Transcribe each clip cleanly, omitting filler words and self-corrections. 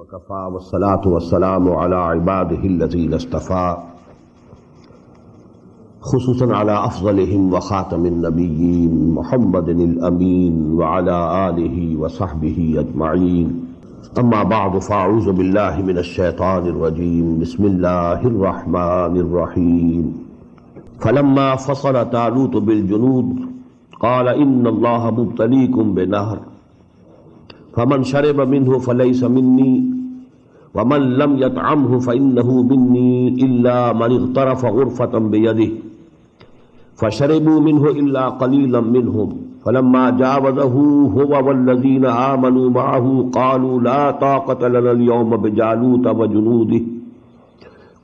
وكفى والصلاة والسلام على عباده الذين اصطفى خصوصا على أفضلهم وخاتم النبيين محمد الأمين وعلى آله وصحبه أجمعين أما بعد فأعوذ بالله من الشيطان الرجيم بسم الله الرحمن الرحيم فلما فصل طالوت بالجنود قال إن الله مبتليكم بنهر فمن شرب منه فليس مني ومن لم يطعمه فإنه مني إلا من اغترف غرفة بيده فشربوا منه إلا قليلا منهم فلما جاوزه هو والذين آمنوا معه قالوا لا طاقة لنا اليوم بجالوت وجنوده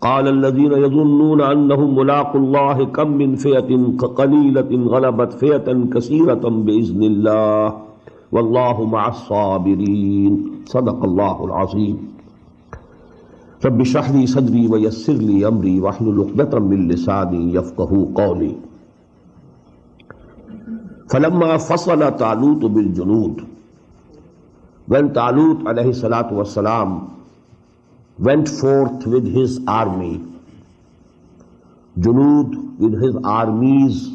قال الذين يظنون أنهم ملاقو الله كم من فئة قليلة غلبت فئة كثيرة بإذن الله والله مع الصابرين صدق الله العظيم رب اشرح لي صدري ويسر لي أمري واحلل عقدة من لساني يفقهوا قولي فلما فصل طالوت بالجنود when Talut alayhi salatu wassalam went forth with his army, Junud with his armies,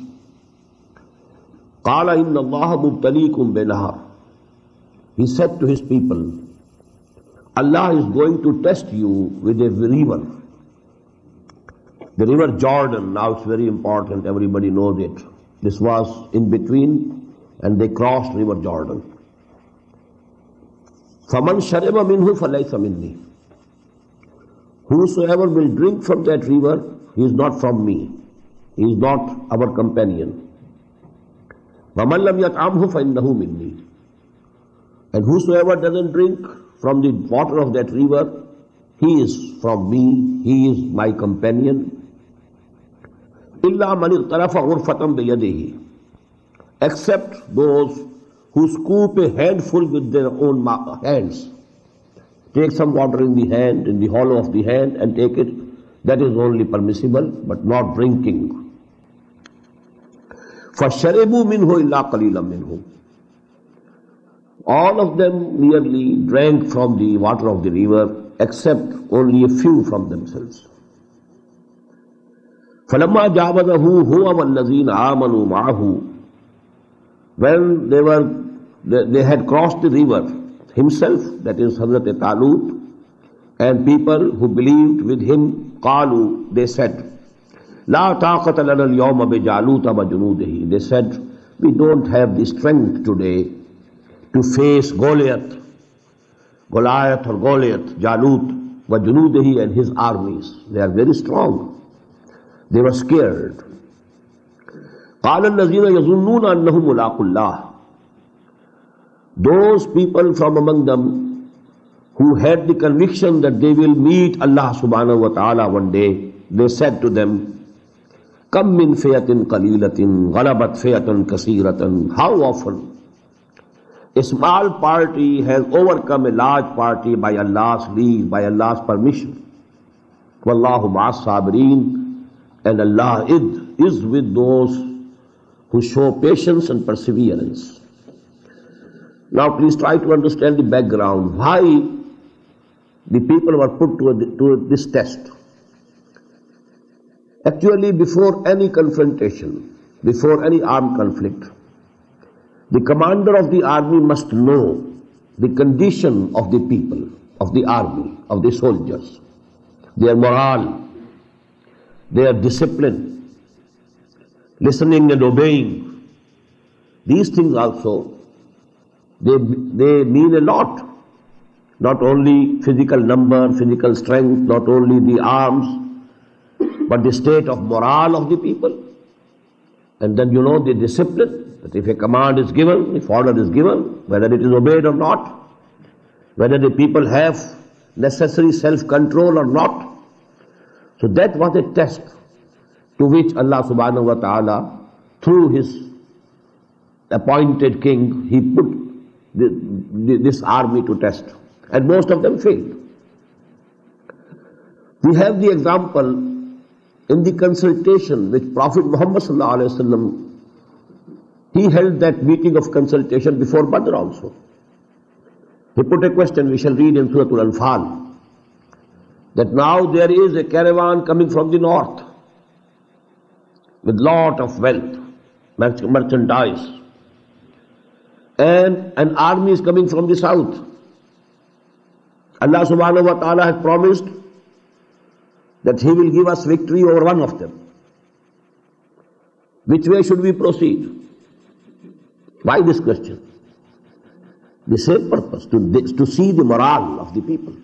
قال إن الله مبتليكم بنهر, he said to his people, Allah is going to test you with a river. The river Jordan, now it's very important, everybody knows it. This was in between and they crossed river Jordan. فَمَنْ شَرِبَ مِنْهُ فَلَيْسَ مِنِّي, whosoever will drink from that river, he is not from me, he is not our companion. وَمَنْ لَمْ يَطْعَمْهُ فَإِنَّهُ مِنِّي, and whosoever doesn't drink from the water of that river, he is from me, he is my companion. إِلَّا مَنِ اغْتَرَفَ غُرْفَةً بِيَدِهِ, except those who scoop a handful with their own hands. Take some water in the hand, in the hollow of the hand, and take it. That is only permissible, but not drinking. فَشَرِبُوا مِنْهُ إِلَّا قَلِيلًا مِنْهُ, all of them merely drank from the water of the river, except only a few from themselves. فَلَمَّا جَاوَزَهُ هُوَ وَالَّذِينَ آمَنُوا مَعَهُ, when they had crossed the river, himself, that is Hazrat Talut, and people who believed with him, قالوا, they said, لا طاقة لنا اليوم بجالوت وجنوده, they said, we don't have the strength today to face Goliath or Goliath, Jalut, وجنوده and his armies. They are very strong. They were scared. قال الذين يظنون أنهم ملاقو الله, those people from among them who had the conviction that they will meet Allah subhanahu wa ta'ala one day, they said to them, كم من فئة قليلة غلبت فئة كثيرة, how often a small party has overcome a large party by Allah's leave, by Allah's permission. وَاللَّهُ مَعَ الصَّابِرِينَ, and Allah is with those who show patience and perseverance. Now please try to understand the background, why the people were put to this test. Actually, before any confrontation, before any armed conflict, the commander of the army must know the condition of the people, of the army, of the soldiers, their morale, their discipline, listening and obeying. These things also, they mean a lot. Not only physical number, physical strength, not only the arms, but the state of morale of the people. And then the discipline, that if a command is given, if order is given, whether it is obeyed or not, whether the people have necessary self-control or not. So that was a test to which Allah subhanahu wa ta'ala, through his appointed king, he put this army to test. And most of them failed. We have the example in the consultation which Prophet Muhammad sallallahu alaihi wasallam, he held that meeting of consultation before Badr also. He put a question, we shall read in Surah Al-Anfal, that now there is a caravan coming from the north with lot of wealth, merchandise, and an army is coming from the south. Allah subhanahu wa ta'ala has promised that He will give us victory over one of them. Which way should we proceed? Why this question? The same purpose, to see the morale of the people.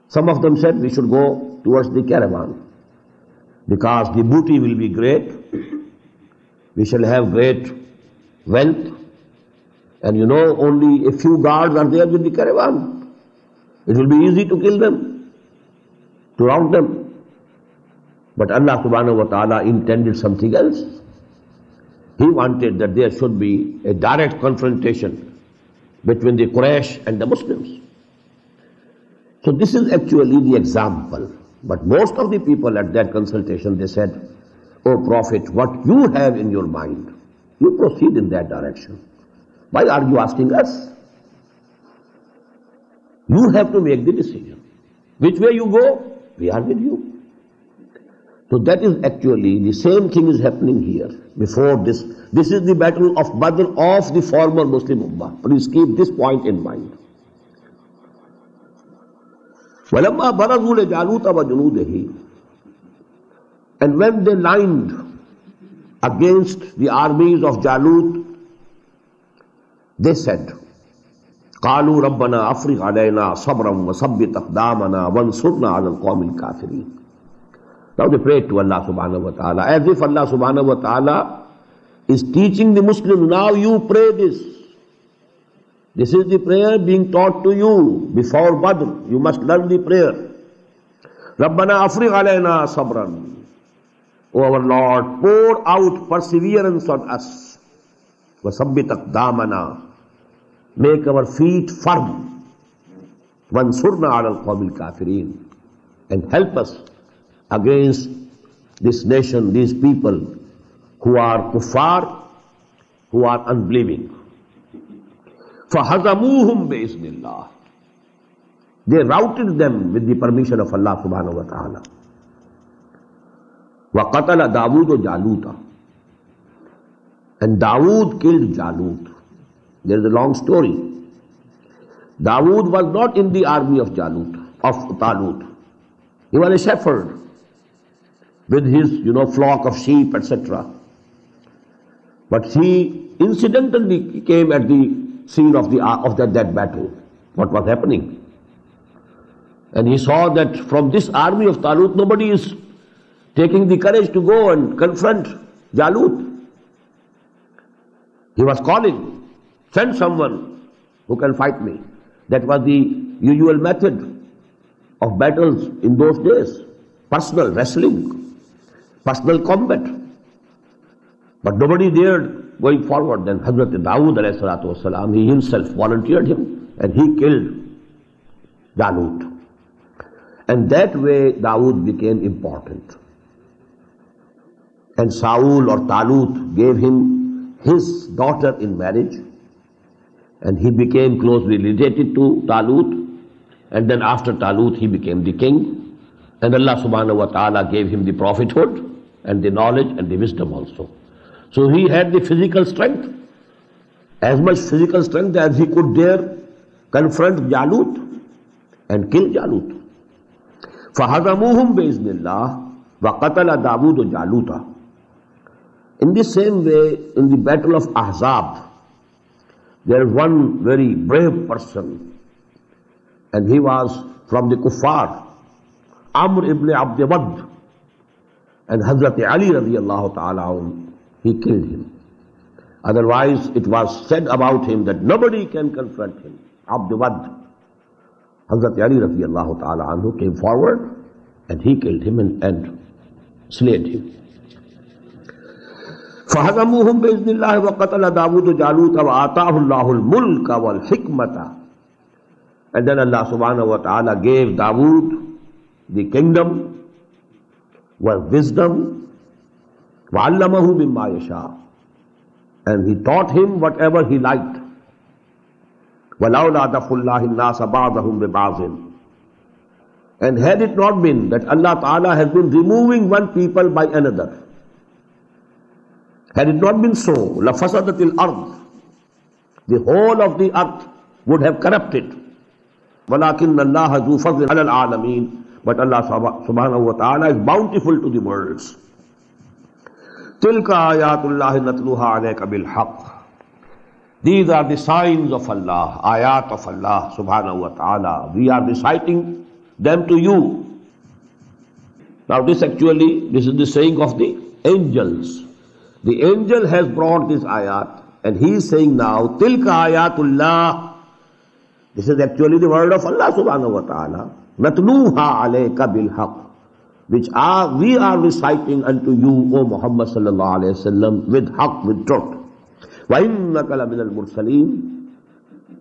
Some of them said we should go towards the caravan because the booty will be great, we shall have great wealth, and only a few guards are there with the caravan. It will be easy to kill them, to round them. But Allah subhanahu wa ta'ala intended something else. He wanted that there should be a direct confrontation between the Quraysh and the Muslims. So this is actually the example. But most of the people at that consultation, they said, "O Prophet, what you have in your mind, you proceed in that direction. Why are you asking us? You have to make the decision. Which way you go, we are with you." So that is actually the same thing is happening here. Before this, this is the battle of Badr of the former Muslim Ummah. Please keep this point in mind. وَلَمَّا بَرَزُوا لِجَالُوتَ وَجُنُودِهِ, and when they lined against the armies of Jalut, they said, قَالُوا رَبَّنَا أَفْرِغْ عَلَيْنَا صَبْرًا وَثَبِّتْ أَقْدَامَنَا وَانصُرْنَا عَلَى الْقَوْمِ الْكَافِرِينَ. Now they prayed to Allah subhanahu wa ta'ala, as if Allah subhanahu wa ta'ala is teaching the Muslims, now you pray this. This is the prayer being taught to you before Badr. You must learn the prayer. Rabbana afrigh alayna sabran. O our Lord, pour out perseverance on us. Wasabbit aqdamana. Make our feet firm. Wansurna ala al-qawmil kafirin. And help us against this nation, these people who are kuffar, who are unbelieving. فَهَزَمُوهُمْ بِإِذْنِ اللَّهِ. They routed them with the permission of Allah subhanahu wa ta'ala. وَقَتَلَ دَاوُودُ جَالُوتَ. And Dawood killed Jalut. There is a long story. Dawood was not in the army of Jalut, of Talut. He was a shepherd with his, flock of sheep, etc. But he incidentally came at the scene of that battle, what was happening. And he saw that from this army of Talut, nobody is taking the courage to go and confront Jalut. He was calling, send someone who can fight me. That was the usual method of battles in those days. Personal wrestling, personal combat. But nobody dared going forward. Then Hazrat Dawood alayhi salatu wasalam, he himself volunteered him and he killed Jalut. And that way Dawood became important. And Saul or Talut gave him his daughter in marriage, and he became closely related to Talut. And then after Talut he became the king, and Allah subhanahu wa ta'ala gave him the prophethood and the knowledge and the wisdom also. So he had the physical strength, as much physical strength as he could dare confront Jalut and kill Jalut. فَهَزَمُوهُمْ بِإِذْنِ اللَّهِ وَقَتَلَ دَاوُودُ جَالُوتَ. In the same way, in the battle of Ahzab, there is one very brave person, and he was from the Kuffar, Amr ibn Abd Wad, and Hazrat Ali radiyallahu ta'ala, he killed him. Otherwise, it was said about him that nobody can confront him. Abd Wad. Hazrat Ali radiyallahu ta'ala anhu came forward, and he killed him and slayed him. فَهَزَمُوهُمْ بِإِذْنِ اللَّهِ وَقَتَلَ دَاوُودُ جَالُوتَ وَآتَاهُ اللَّهُ الْمُلْكَ وَالْحِكْمَةَ. And then Allah subhanahu wa ta'ala gave Dawood the kingdom, wisdom, وَعَلَّمَهُ مِمَّا يَشَاءُ. And he taught him whatever he liked. وَلَوْلَا دَفْعُ اللَّهِ النَّاسَ بَعْضَهُمْ بِبَعْضٍ. And had it not been that Allah Ta'ala has been removing one people by another, had it not been so, لَفَسَدَتِ الْأَرْضِ, the whole of the earth would have corrupted. وَلَكِنَّ اللَّهَ ذُو فَضْلٍ عَلَى الْعَالَمِينَ. But Allah subhanahu wa ta'ala is bountiful to the worlds. تِلْكَ آيَاتُ اللَّهِ نَتْلُوهَا عَلَيْكَ بِالْحَقِّ. These are the signs of Allah, ayat of Allah subhanahu wa ta'ala. We are reciting them to you. Now this is the saying of the angels. The angel has brought this ayat and he is saying now, Tilka ayatullah. This is actually the word of Allah subhanahu wa ta'ala. Natluha alayka bilhaq. Which we are reciting unto you, O Muhammad sallallahu alayhi wa sallam, with haqq, with truth. وَإِنَّكَ لَمِنَ الْمُرْسَلِينَ.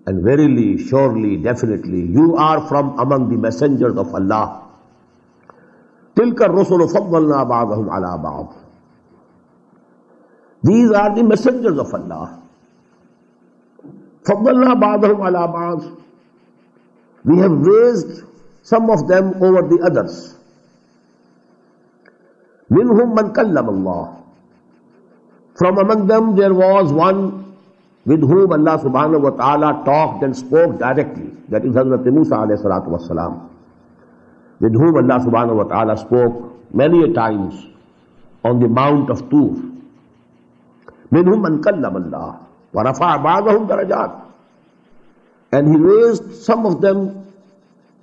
And verily, surely, definitely, you are from among the messengers of Allah. تِلْكَ الرُّسُلُ فَضَّلْنَا بَعْضَهُمْ عَلَى بَعْضٍ. These are the messengers of Allah. فَضَّلْنَا بَعْضَهُمْ عَلَى بَعْضٍ. We have raised some of them over the others. مِنْهُمْ مَنْ كَلَّمَ اللَّهُ. From among them there was one with whom Allah subhanahu wa ta'ala talked and spoke directly. That is Hazrat Musa alayhi salatu wassalam, with whom Allah subhanahu wa ta'ala spoke many a times on the Mount of Tur. مِنْهُمْ مَنْ كَلَّمَ اللَّهُ وَرَفَعَ بَعْضَهُمْ دَرَجَاتٍ. And He raised some of them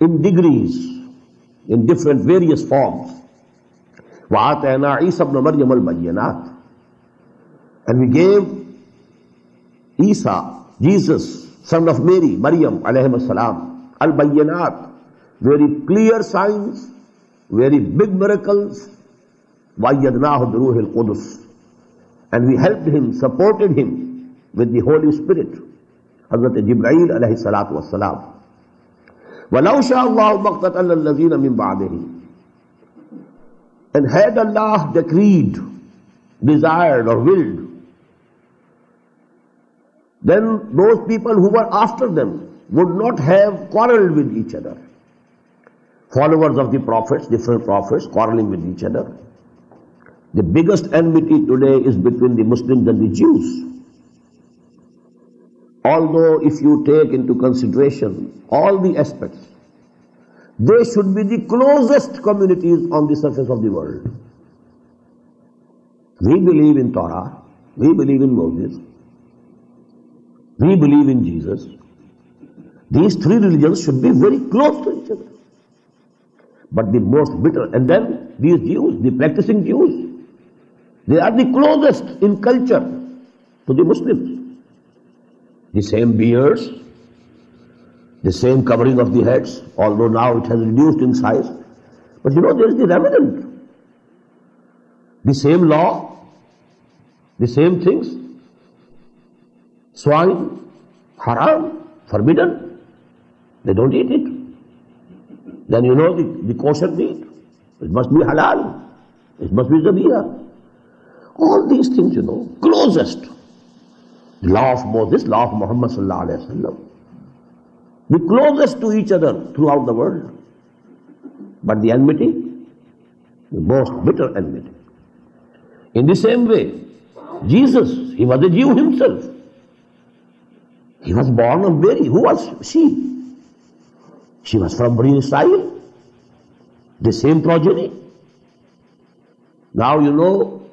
in degrees, in different various forms. وَآتَيْنَا عِيسَى ابْنَ مَرْيَمَ الْبَيِّنَاتِ. And we gave Isa, Jesus, son of Mary, Maryam alayhi salam, al-bayyinat, very clear signs, very big miracles. وَأَيَّدْنَاهُ بِرُوحِ الْقُدُسِ. And we helped him, supported him with the Holy Spirit, Hazrat Jibreel alayhi salatu wassalam. وَلَوْ شَاءَ اللَّهُ مَقْتَتَلَ الَّذِينَ مِن بَعْدِهِ. And had Allah decreed, desired or willed, then those people who were after them would not have quarreled with each other. Followers of the prophets, different prophets, quarreling with each other. The biggest enmity today is between the Muslims and the Jews. Although if you take into consideration all the aspects, they should be the closest communities on the surface of the world. We believe in Torah, we believe in Moses, we believe in Jesus. These three religions should be very close to each other. But the most bitter, and then these Jews, the practicing Jews, they are the closest in culture to the Muslims. The same beards, the same covering of the heads, although now it has reduced in size. But you know, there is the remnant. The same law, the same things. Swine, haram, forbidden. They don't eat it. Then you know the kosher meat. It must be halal. It must be zabiyah. All these things, you know, closest. The law of Moses, law of Muhammad sallallahu alayhi wa sallam. The closest to each other throughout the world. But the enmity, the most bitter enmity. In the same way, Jesus, he was a Jew himself. He was born of Mary. Who was she? She was from Bani Israel. The same progeny. Now you know,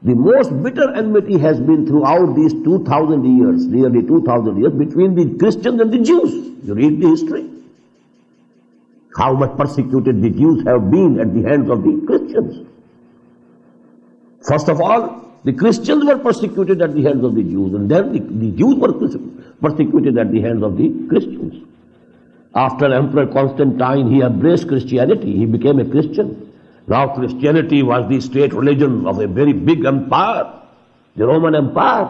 the most bitter enmity has been throughout these 2,000 years, nearly 2,000 years, between the Christians and the Jews. You read the history. How much persecuted the Jews have been at the hands of the Christians. First of all, the Christians were persecuted at the hands of the Jews, and then the Jews were persecuted at the hands of the Christians. After Emperor Constantine, he embraced Christianity. He became a Christian. Now Christianity was the state religion of a very big empire, the Roman Empire.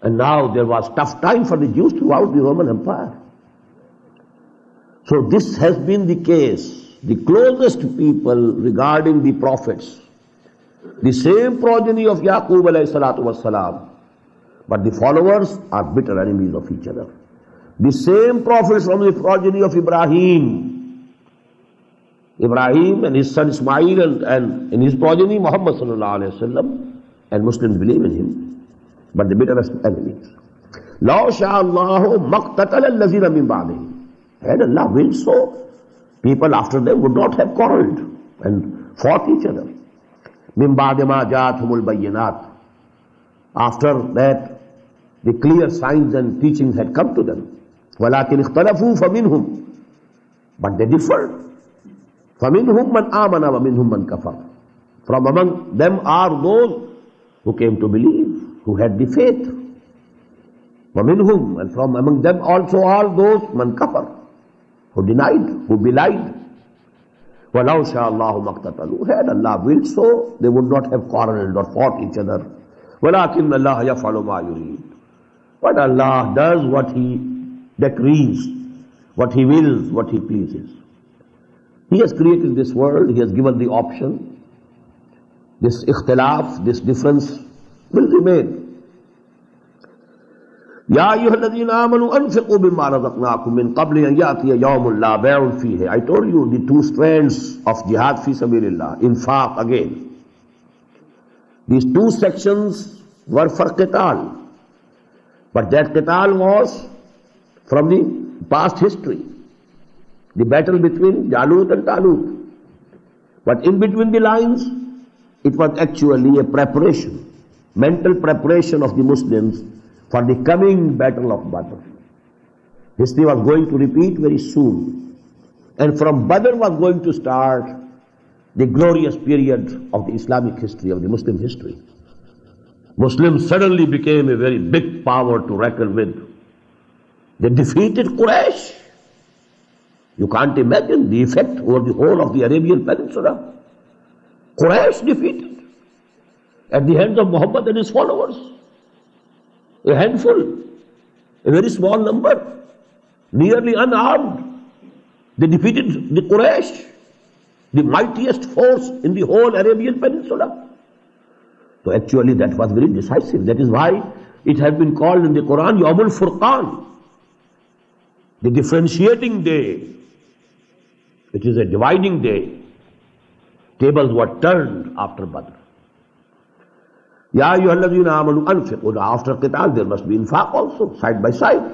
And now there was tough time for the Jews throughout the Roman Empire. So this has been the case. The closest people regarding the prophets, the same progeny of Yaqub alayhi salatu wassalam, but the followers are bitter enemies of each other. The same prophets from the progeny of Ibrahim and his son Ismail and in his progeny Muhammad sallallahu alayhi wa sallam, and Muslims believe in him, but the bitterest enemies. لَوْ شَاءَ اللَّهُ مَقْتَتَلَ الَّذِينَ مِنْ بَعْدِهِمْ. Had Allah willed so, people after them would not have quarreled and fought each other. مِنْ بَعْدِ مَا جَاءَتْهُمُ الْبَيِّنَاتِ. After that, the clear signs and teachings had come to them. وَلَكِنْ اخْتَلَفُوا فَمِنْهُمْ. But they differed. فَمِنْهُمْ مَنْ آمَنَ وَمِنْهُمْ مَنْ كَفَرَ. From among them are those who came to believe, who had the faith. وَمِنْهُمْ, and from among them also are those مَنْ كَفَرَ, who denied, who belied. وَلَوْ شَاءَ اللَّهُ مَقْتَتَلُوا. Had Allah willed so, they would not have quarreled or fought each other. وَلَكِنَّ اللَّهَ يَفْعَلُ مَا يُرِيدُ. But Allah does what He decrees, what He wills, what He pleases. He has created this world, He has given the option. This ikhtilaf, this difference will remain. يَا أَيُّهَا الَّذِينَ آمَنُوا أَنْفِقُوا مِمَّا رَزَقْنَاكُمْ مِنْ قَبْلِ أَنْ يَأْتِيَ يَوْمٌ لَا بَيْعٌ فِيهِ. I told you the two strands of jihad fi sabilillah, infaq again. These two sections were for qital, but that qital was from the past history, the battle between Jalut and Talut. But in between the lines, it was actually a preparation, mental preparation of the Muslims for the coming battle of Badr. History was going to repeat very soon, and from Badr was going to start the glorious period of the Islamic history, of the Muslim history. Muslims suddenly became a very big power to reckon with. They defeated Quraysh. You can't imagine the effect over the whole of the Arabian Peninsula. Quraysh defeated at the hands of Muhammad and his followers. A handful, a very small number, nearly unarmed. They defeated the Quraysh, the mightiest force in the whole Arabian Peninsula. So actually that was very decisive. That is why it has been called in the Quran Yawmul Furqan, the differentiating day. It is a dividing day. Tables were turned after Badr. Ya ayyuhalladhina amanu anfiqu. After qital there must be infaq also, side by side.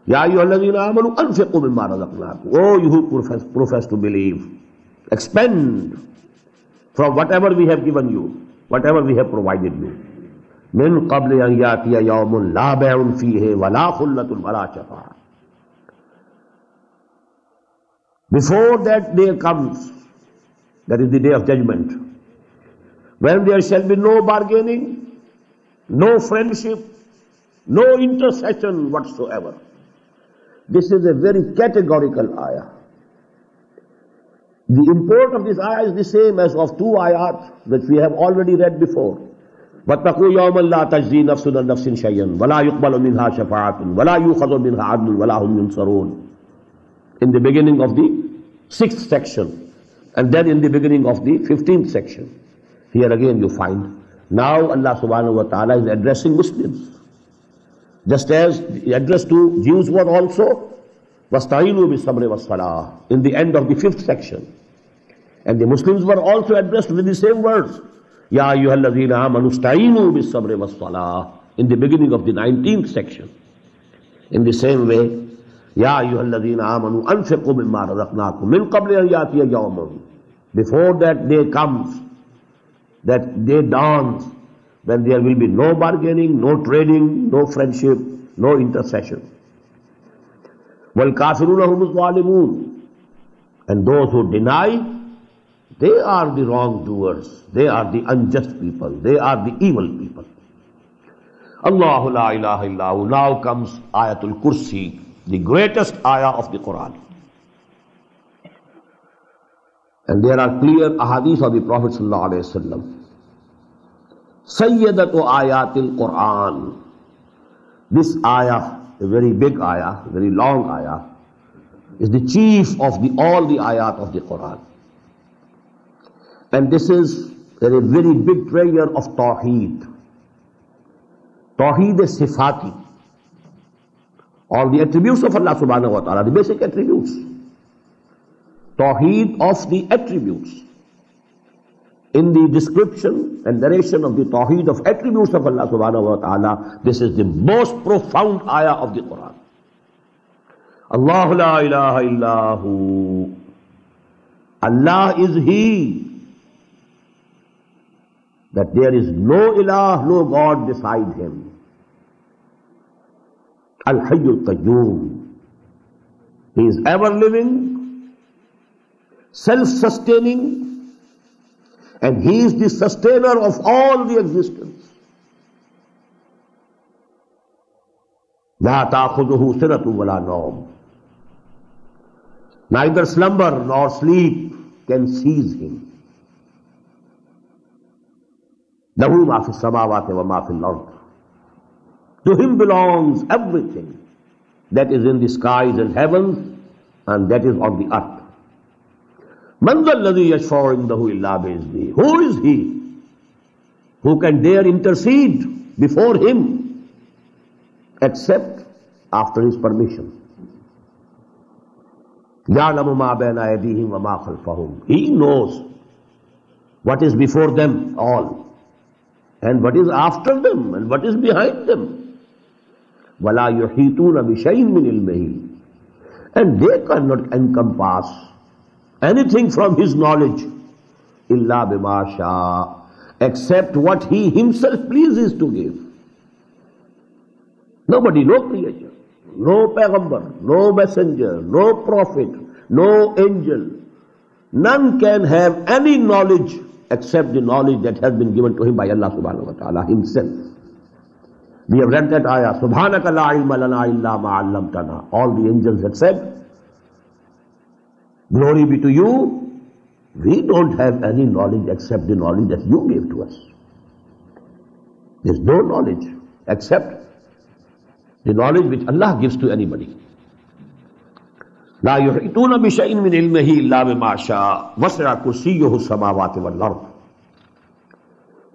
Ya ayyuhalladhina amanu anfiqu mimma razaqnakum. Oh, you who profess to believe, expend from whatever we have given you, whatever we have provided you. Min qabli an yatiya yawmun la bay'un fihi wa la khullatun wa la shafa'a. Before that day comes, that is the day of judgment, when there shall be no bargaining, no friendship, no intercession whatsoever. This is a very categorical ayah. The import of this ayah is the same as of two ayat which we have already read before. وَاتَّقُوا يَوْمًا لَا تَجْزِي نَفْسٌ عَنْ نَفْسٍ شَيْئًا وَلَا يُقْبَلُ مِنْهَا شَفَاعَةٌ وَلَا يُؤْخَذُ مِنْهَا عَدْلٌ وَلَا هُمْ يُنصَرُونَ. In the beginning of the 6th section, and then in the beginning of the 15th section. Here again you find, now Allah subhanahu wa ta'ala is addressing Muslims. Just as the address to Jews was also, وَاسْتَعِينُوا بِالصَّبْرِ وَالصَّلَاةِ, in the end of the 5th section. And the Muslims were also addressed with the same words, يَا أَيُّهَا الَّذِينَ آمَنُوا اسْتَعِينُوا بِالصَّبْرِ وَالصَّلَاةِ, in the beginning of the 19th section. In the same way, يَا أَيُّهَا الَّذِينَ آمَنُوا أَنْفِقُوا مِمَّا رَزَقْنَاكُمْ مِنْ قَبْلِ أَنْ يَأْتِيَ يَوْمٌ. Before that day comes, that day dawns, when there will be no bargaining, no trading, no friendship, no intercession. وَالْكَافِرُونَ هُمُ الظَّالِمُونَ. And those who deny, they are the wrongdoers, they are the unjust people, they are the evil people. Allahu la ilaha illahu. Now comes Ayatul Kursi, the greatest ayah of the Quran. And there are clear ahadith of the Prophet sallallahu alaihi wasallam. Sayyidatu ayatil Quran. This ayah, a very big ayah, very long ayah, is the chief of all the ayat of the Quran. And this is a very big prayer of Tawheed. Tawheed is Sifati. All the attributes of Allah subhanahu wa ta'ala, the basic attributes. Tawheed of the attributes. In the description and narration of the Tawheed of attributes of Allah subhanahu wa ta'ala, this is the most profound ayah of the Quran. Allahu la ilaha illahu. Allah is He. That there is no ilah, no God beside Him. Al-Hayyul Qayyum. He is ever living, self-sustaining, and He is the sustainer of all the existence. La ta'khudhuhu sinatun wala nawm. Neither slumber nor sleep can seize Him. Lahu ma fi samawati wa ma fil ard. To Him belongs everything that is in the skies and heavens and that is on the earth. Man dhal ladhi yashfa'u indahu illa bi'izni. Who is He who can dare intercede before Him except after His permission? يَعْلَمُ مَا بَيْنَ أَيْدِيهِمْ وَمَا خَلْفَهُمْ. He knows what is before them all, and what is after them, and what is behind them. وَلَا يُحِيطُونَ بِشَيْءٍ مِّنْ عِلْمِهِ. And they cannot encompass anything from His knowledge, إِلَّا بِمَا شَاءَ, except what He Himself pleases to give. Nobody, no creature, no Payghambar, no messenger, no prophet, no angel, none can have any knowledge except the knowledge that has been given to him by Allah subhanahu wa ta'ala Himself. We have read that ayah, Subhanaka la ilma lana illa ma 'allamtana. All the angels have said, glory be to you, we don't have any knowledge except the knowledge that you gave to us. There is no knowledge except the knowledge which Allah gives to anybody. لا يحيطون بشيء من علمه إلا بما شاء وسع كرسيه السماوات والأرض.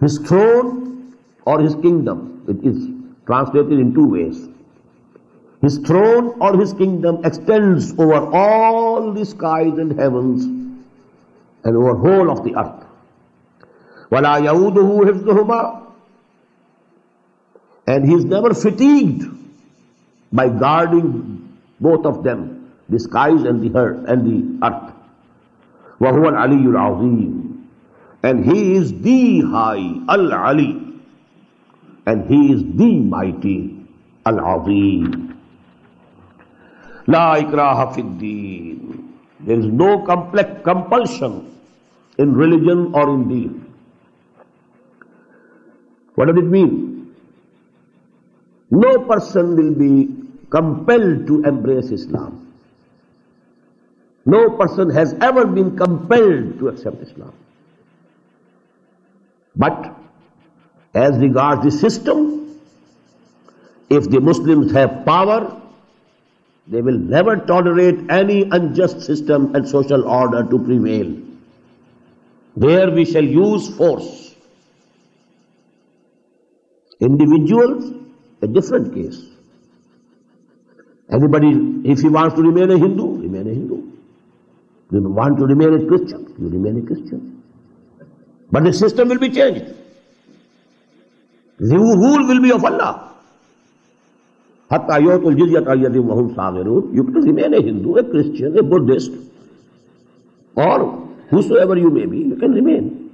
His throne or His kingdom, it is translated in two ways. His throne or His kingdom extends over all the skies and heavens and over whole of the earth. وَلَا يَؤُودُهُ حِفْظُهُمَا. And He is never fatigued by guarding both of them, the skies and the earth. وَهُوَ الْعَلِيُّ الْعَظِيمُ. And He is the high, Al-Ali, and He is the mighty, Al-Azim. La ikraha fid deen. There is no compulsion in religion or in deen. What does it mean? No person will be compelled to embrace Islam. No person has ever been compelled to accept Islam. But as regards the system, if the Muslims have power, they will never tolerate any unjust system and social order to prevail. There we shall use force. Individuals, a different case. Anybody, if he wants to remain a Hindu, remain a Hindu. You want to remain a Christian, you remain a Christian. But the system will be changed. The rule will be of Allah. Hatta yu'tul jizyata an yadin wa hum saghirun. You can remain a Hindu, a Christian, a Buddhist, or whosoever you may be, you can remain.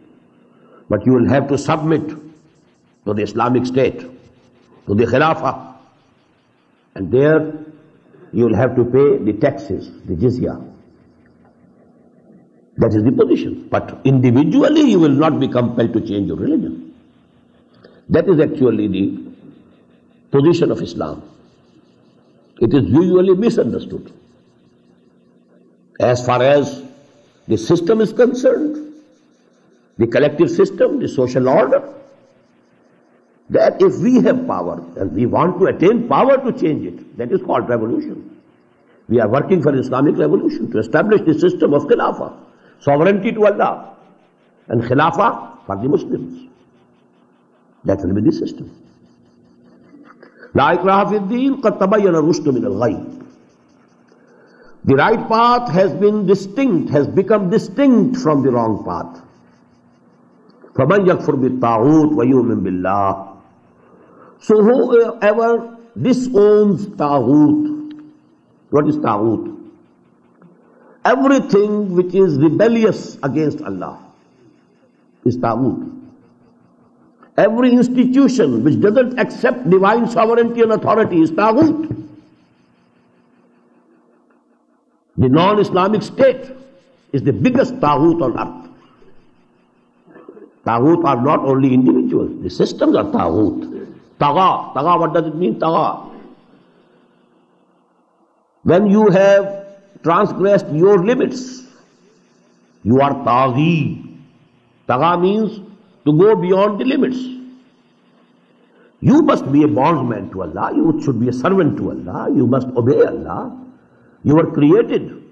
But you will have to submit to the Islamic State, to the Khilafah. And there you will have to pay the taxes, the jizya. That is the position. But individually you will not be compelled to change your religion. That is actually the position of Islam. It is usually misunderstood. As far as the system is concerned, the collective system, the social order, that if we have power and we want to attain power to change it, that is called revolution. We are working for Islamic revolution to establish the system of Khilafah, sovereignty to Allah, and Khilafah for the Muslims. That will be the system. لا اکراہ فی الدین قد تبین الرشد من الغی. The right path has become distinct from the wrong path. فَمَنْ يَكْفُرْ بِالطَّاغُوتِ وَيُؤْمِنْ بِاللَّهِ. So whoever disowns Taghut. What is Taghut? Everything which is rebellious against Allah is Taghut. Every institution which doesn't accept divine sovereignty and authority is Taghut. The non-Islamic state is the biggest Taghut on earth. Taghut are not only individuals, the systems are Taghut. Tagha, what does it mean? Tagha. When you have transgressed your limits, you are Taghi. Tagha means to go beyond the limits. You must be a bondsman to Allah, you should be a servant to Allah, you must obey Allah. You were created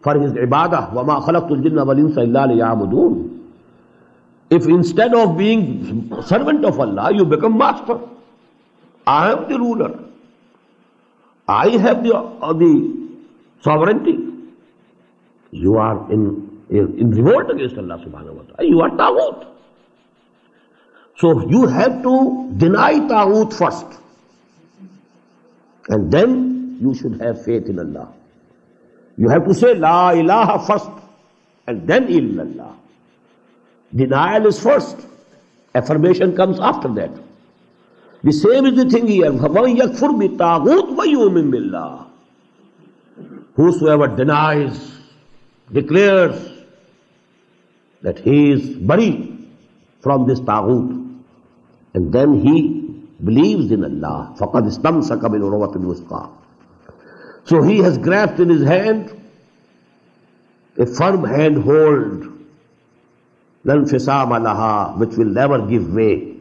for His ibadah. وَمَا خَلَقْتُ الْجِنَّ وَالْإِنسَ إِلَّا لِيَعْبُدُونَ. If instead of being servant of Allah, you become master, I am the ruler, I have the sovereignty, you are in revolt against Allah subhanahu wa ta'ala. You are Taghut. So you have to deny Taghut first, and then you should have faith in Allah. You have to say La ilaha first, and then illallah. Denial is first, affirmation comes after that. The same is the thing here. وَمَنْ يَكْفُرْ بِالطَّاغُوتِ وَيُؤْمِنْ بِاللَّهِ. Whosoever denies, declares that he is bari from this Taghut, and then he believes in Allah, فَقَدْ اسْتَمْسَكَ بِالْعُرْوَةِ الْوُثْقَى. So he has grasped in his hand a firm handhold, لَا انْفِصَامَ لَهَا, which will never give way.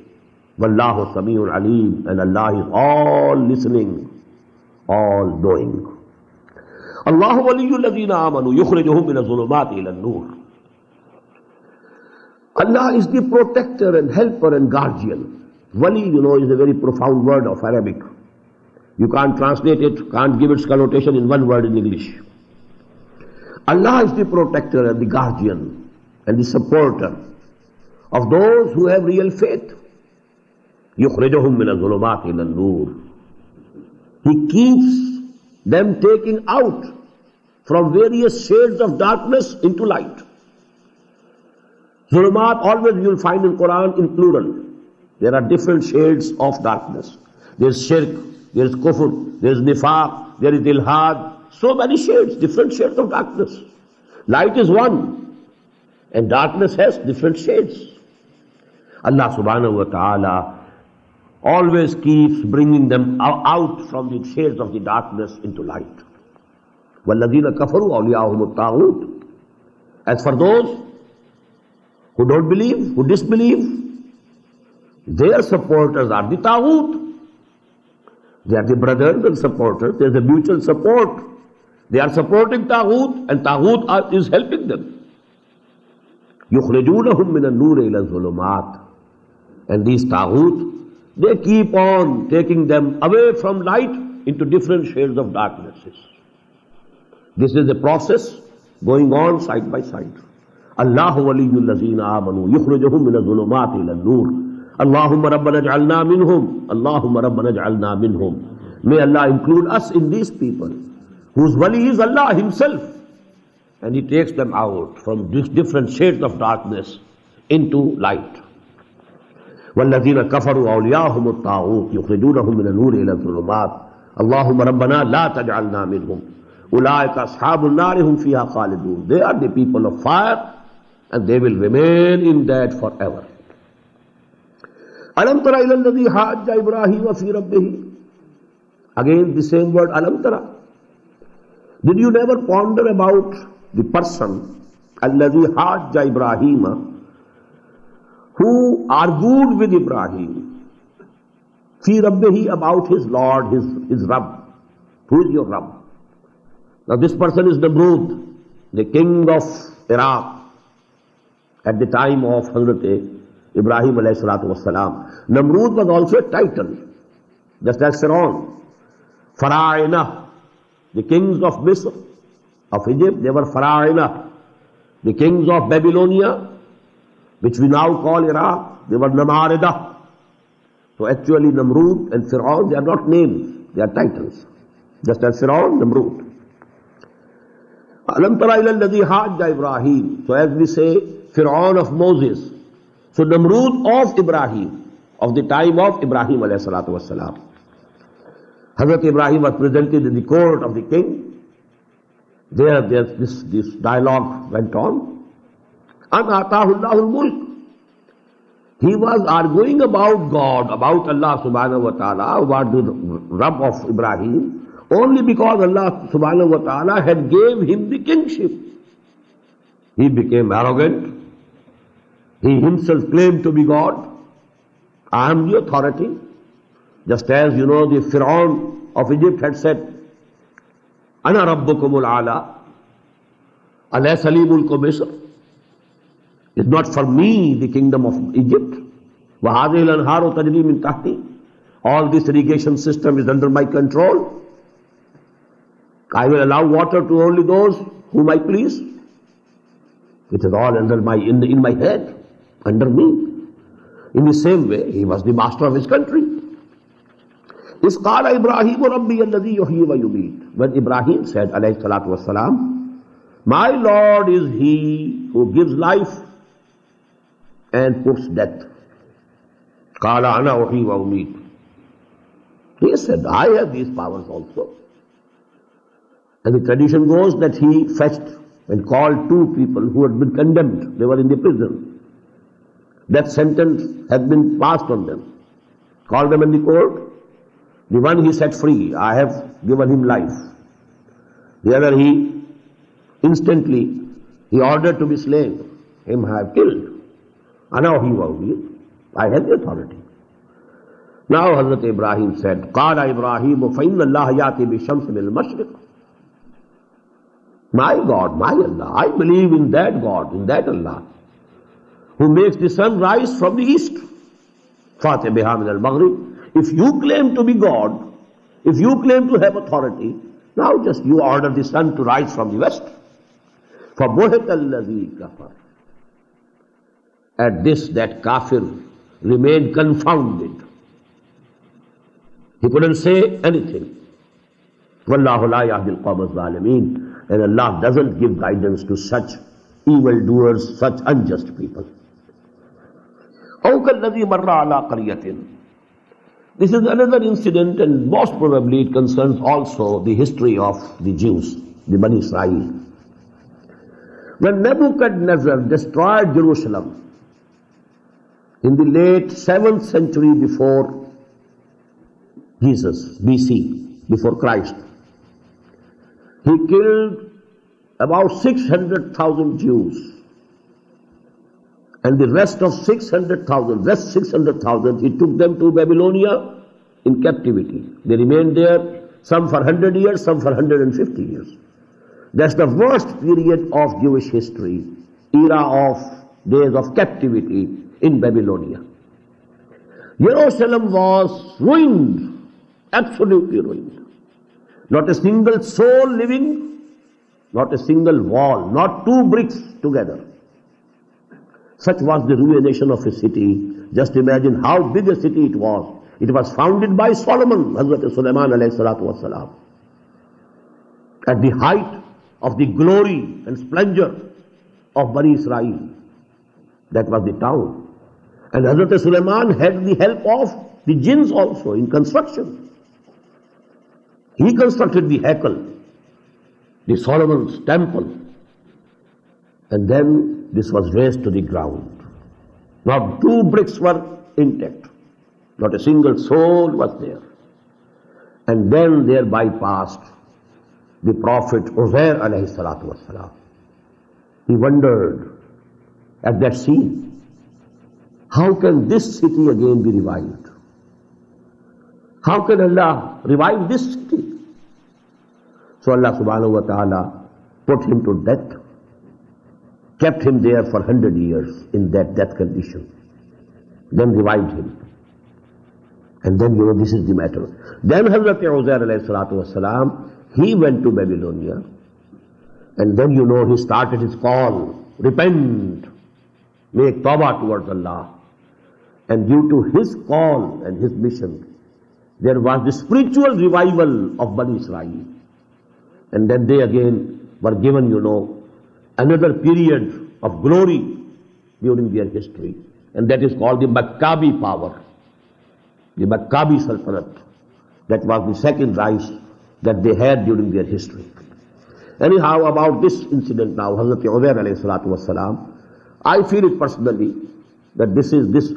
وَاللَّهُ سَمِيعٌ عَلِيمٌ, and Allah is all listening, all knowing. اللَّهُ وَلِيُّ الَّذِينَ آمَنُوا يُخْرِجُهُمْ مِنَ الظُّلُمَاتِ إِلَى النُّورِ. Allah is the protector and helper and guardian. Wali, is a very profound word of Arabic. You can't translate it, can't give its connotation in one word in English. Allah is the protector and the guardian and the supporter of those who have real faith. يُخْرِجُهُمْ مِنَ الظُّلُمَاتِ إِلَى النُّورِ. He keeps them taking out from various shades of darkness into light. Zulumat, always you will find in Quran in plural. There are different shades of darkness. There is shirk, there is kufr, there is nifaq, there is ilhad. So many shades, different shades of darkness. Light is one, and darkness has different shades. Allah subhanahu wa ta'ala always keeps bringing them out from the shades of the darkness into light. وَالَّذِينَ كَفَرُوا أَوْلِيَاؤُهُمُ الطَّاغُوتُ. As for those who don't believe, who disbelieve, their supporters are the Taghut. They are the brothers and supporters. There is a mutual support. They are supporting Taghut, and Taghut is helping them. يُخْرِجُونَهُمْ مِنَ النُّورِ إِلَى الظُّلُمَاتِ. And these Taghut, they keep on taking them away from light into different shades of darknesses. This is a process going on side by side. Allahu waliyyul lazina amanu yukhrijuhum min adh-dhulumati ila an-nur. Allahumma rabbana ij'alna minhum. Allahumma rabbana ij'alna minhum. May Allah include us in these people whose wali is Allah Himself, and He takes them out from different shades of darkness into light. وَالَّذِينَ كَفَرُوا أَوْلِيَاؤُهُمُ الطَّاغُوتُ يُخْرِجُونَهُم مِّنَ النُّورِ إِلَى الظُّلُمَاتِ. اللهم ربنا لا تجعلنا منهم أولئك أصحاب النار هم فيها خالدون. They are the people of fire, and they will remain in that forever. أَلَمْ تَرَ إِلَى الَّذِي حَاجَّ إِبْرَاهِيمَ فِي رَبِّهِ. Again the same word, أَلَمْ تَرَ. Did you never ponder about the person الَّذِي حَاجَّ إِبْرَاهِيمَ, who argued with Ibrahim, fi rabbihi, about his Lord, his Rabb. Who is your Rabb? Now this person is Namrud, the king of Iraq at the time of Hazrat Ibrahim alayhi salatu wassalam. Namrud was also a title. just as Pharaoh. Fara'ina, the kings of Misr, of Egypt, they were Fara'ina. The kings of Babylonia, which we now call Iraq, they were Namarida. So actually Namrud and Pharaoh, they are not names, they are titles. Just as Pharaoh, Namrud. Alam tara ila alladhi hajja Ibrahim. So as we say, Pharaoh of Moses. So Namrud of Ibrahim, of the time of Ibrahim alayhi salatu wassalam. Hazrat Ibrahim was presented in the court of the king. There this dialogue went on. An atahu Allahul mulk. He was arguing about God, about Allah subhanahu wa ta'ala, about the Rabb of Ibrahim, only because Allah subhanahu wa ta'ala had gave him the kingship. He became arrogant. He himself claimed to be God. I am the authority. Just as, the Pharaoh of Egypt had said, Ana rabbukumul ala, alaysa li mulku Misr. It's not for me the kingdom of Egypt. وَهَذِهِ الْأَنْهَارُ تَجْرِي مِنْ تَحْتِي. All this irrigation system is under my control. I will allow water to only those whom I please. It is all under in my head, under me. In the same way, he was the master of his country. إِذْ قَالَ إِبْرَاهِيمُ رَبِّيَ الَّذِي يُحْيِي وَيُمِيتُ. When Ibrahim said, alayhi salatu wassalam, my Lord is he who gives life and puts death. قَالَ أَنَا أُحْيِي وَأُمِيتُ. He said, I have these powers also. And the tradition goes that he fetched and called two people who had been condemned. They were in the prison. That sentence had been passed on them. Called them in the court. The one he set free, I have given him life. The other he ordered to be slain. Him I have killed. Ana uhi wa umiit. I have the authority. Now Hazrat Ibrahim said, Qala Ibrahim fa inna Allah yati bi shamsi min al-mashriq. My God, my Allah, I believe in that God, in that Allah, who makes the sun rise from the east. Fatih biha min al-maghrib. If you claim to be God, if you claim to have authority, now just you order the sun to rise from the west. فَبُهِتَ الَّذِي كَفَرَ. At this, that kafir remained confounded. He couldn't say anything. وَاللَّهُ لَا يَهْدِي الْقَوْمَ الظَّالِمِينَ. And Allah doesn't give guidance to such evildoers, such unjust people. أَوْ كَالَّذِي مَرَّ عَلَىٰ قَرْيَةٍ. This is another incident, and most probably it concerns also the history of the Jews, the Bani Israel. When Nebuchadnezzar destroyed Jerusalem in the late 7th century before Jesus, BC, before Christ, he killed about 600,000 Jews. And the rest 600,000, he took them to Babylonia in captivity. They remained there, some for 100 years, some for 150 years. That's the worst period of Jewish history, era of days of captivity in Babylonia. Jerusalem was ruined, absolutely ruined. Not a single soul living, not a single wall, not two bricks together. Such was the ruination of a city. Just imagine how big a city it was. It was founded by Solomon, Hazrat Sulaiman alayhi salatu wasalam. At the height of the glory and splendor of Bani Israel. That was the town. And Hazrat Sulaiman had the help of the jinns also in construction. He constructed the Haikal, the Solomon's temple. And then this was razed to the ground. Not two bricks were intact. Not a single soul was there. And then there bypassed the Prophet Uzair alayhi salatu wassalam. He wondered at that scene. How can this city again be revived? How can Allah revive this city? So Allah subhanahu wa ta'ala put him to death. Kept him there for 100 years in that death condition. Then revived him. And then this is the matter. Then Hazrat Uzair alayhi salatu wassalam, he went to Babylonia, and then he started his call, repent, make tawbah towards Allah. And due to his call and his mission, there was the spiritual revival of Bani Israel. And then they again were given, another period of glory during their history. And that is called the Maccabi power, the Maccabi Sultanate. That was the second rise that they had during their history. Anyhow, about this incident now, Hazrat Uzair alayhi salatu wassalam, I feel it personally that this,